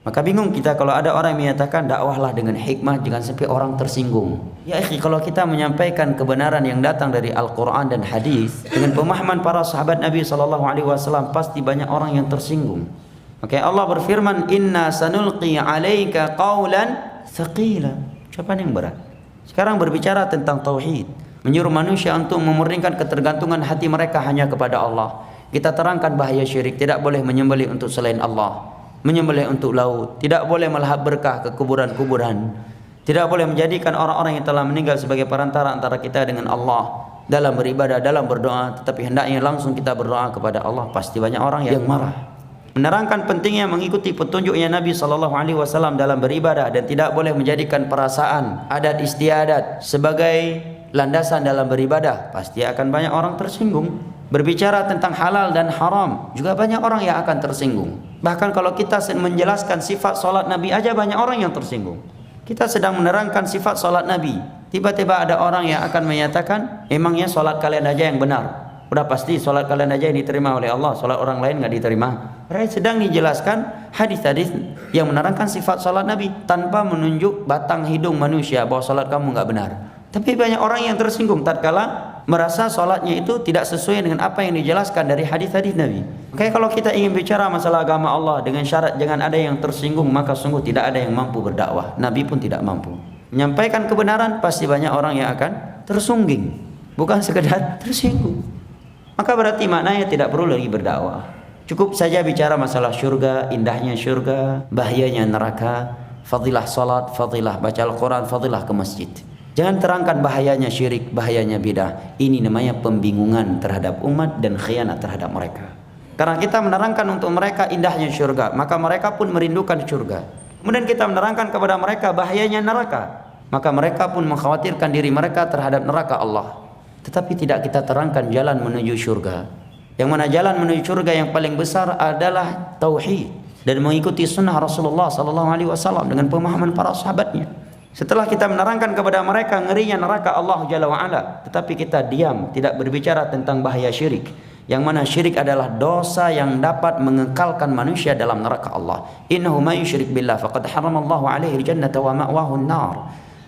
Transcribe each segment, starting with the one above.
Maka bingung kita kalau ada orang yang menyatakan dakwahlah dengan hikmah, jangan sampai orang tersinggung. Ya akhi, kalau kita menyampaikan kebenaran yang datang dari Al-Quran dan hadis dengan pemahaman para sahabat Nabi SAW, pasti banyak orang yang tersinggung. Maka Allah berfirman, inna sanulqi alaika qawlan thaqila. Ucapan yang berat. Sekarang berbicara tentang tauhid, menyuruh manusia untuk memurnikan ketergantungan hati mereka hanya kepada Allah. Kita terangkan bahaya syirik, tidak boleh menyembelih untuk selain Allah, menyembelih untuk laut, tidak boleh melahap berkah ke kuburan-kuburan, tidak boleh menjadikan orang-orang yang telah meninggal sebagai perantara antara kita dengan Allah dalam beribadah, dalam berdoa. Tetapi hendaknya langsung kita berdoa kepada Allah. Pasti banyak orang yang marah. Menerangkan pentingnya mengikuti petunjuknya Nabi SAW dalam beribadah, dan tidak boleh menjadikan perasaan, adat istiadat sebagai landasan dalam beribadah. Pasti akan banyak orang tersinggung. Berbicara tentang halal dan haram, juga banyak orang yang akan tersinggung. Bahkan kalau kita menjelaskan sifat solat Nabi aja, banyak orang yang tersinggung. Kita sedang menerangkan sifat solat Nabi, tiba-tiba ada orang yang akan menyatakan, emangnya solat kalian aja yang benar? Udah pasti solat kalian aja yang diterima oleh Allah, solat orang lain nggak diterima. Sedang dijelaskan hadis-hadis yang menerangkan sifat solat Nabi tanpa menunjuk batang hidung manusia bahwa solat kamu nggak benar. Tapi banyak orang yang tersinggung tatkala merasa solatnya itu tidak sesuai dengan apa yang dijelaskan dari hadis-hadis Nabi. Oke, kalau kita ingin bicara masalah agama Allah dengan syarat jangan ada yang tersinggung, maka sungguh tidak ada yang mampu berdakwah. Nabi pun tidak mampu menyampaikan kebenaran. Pasti banyak orang yang akan tersungging, bukan sekedar tersinggung. Maka berarti maknanya tidak perlu lagi berdakwah. Cukup saja bicara masalah syurga, indahnya syurga, bahayanya neraka, fadilah salat, fadilah baca Al-Quran, fadilah ke masjid. Jangan terangkan bahayanya syirik, bahayanya bidah. Ini namanya pembingungan terhadap umat dan khianat terhadap mereka. Karena kita menerangkan untuk mereka indahnya syurga, maka mereka pun merindukan syurga. Kemudian kita menerangkan kepada mereka bahayanya neraka, maka mereka pun mengkhawatirkan diri mereka terhadap neraka Allah. Tetapi tidak kita terangkan jalan menuju syurga. Yang mana jalan menuju syurga yang paling besar adalah tauhid dan mengikuti sunnah Rasulullah SAW dengan pemahaman para sahabatnya. Setelah kita menerangkan kepada mereka ngerinya neraka Allah Jalla wa'ala, tetapi kita diam, tidak berbicara tentang bahaya syirik, yang mana syirik adalah dosa yang dapat mengekalkan manusia dalam neraka Allah. Innahu may yusyrik billah faqad haramallahu alaihi al-jannata wa ma'wahu an-nar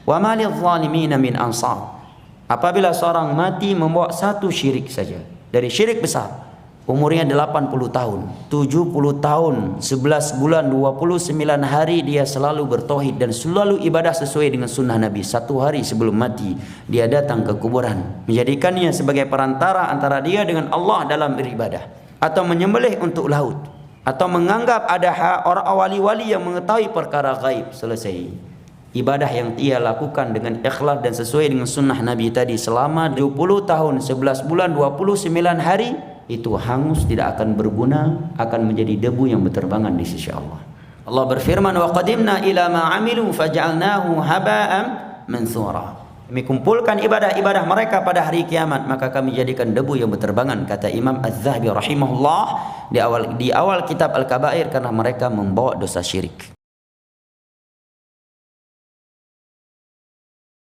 wa ma lidh-dhalimin min ansar. Apabila seorang mati membawa satu syirik saja, dari syirik besar, umurnya 80 tahun, 70 tahun, 11 bulan, 29 hari dia selalu bertauhid dan selalu ibadah sesuai dengan sunnah Nabi. Satu hari sebelum mati dia datang ke kuburan, menjadikannya sebagai perantara antara dia dengan Allah dalam beribadah, atau menyembelih untuk laut, atau menganggap ada orang wali-wali yang mengetahui perkara gaib. Selesai. Ibadah yang ia lakukan dengan ikhlas dan sesuai dengan sunnah Nabi tadi selama 20 tahun, 11 bulan, 29 hari, itu hangus, tidak akan berguna, akan menjadi debu yang berterbangan di sisi Allah. Allah berfirman, wa qadimna ila ma amilu faj'alnahu haba'an mansura. Kami kumpulkan ibadah-ibadah mereka pada hari kiamat, maka kami jadikan debu yang berterbangan, kata Imam Az-Zahabi rahimahullah di awal kitab Al-Kabair, karena mereka membawa dosa syirik.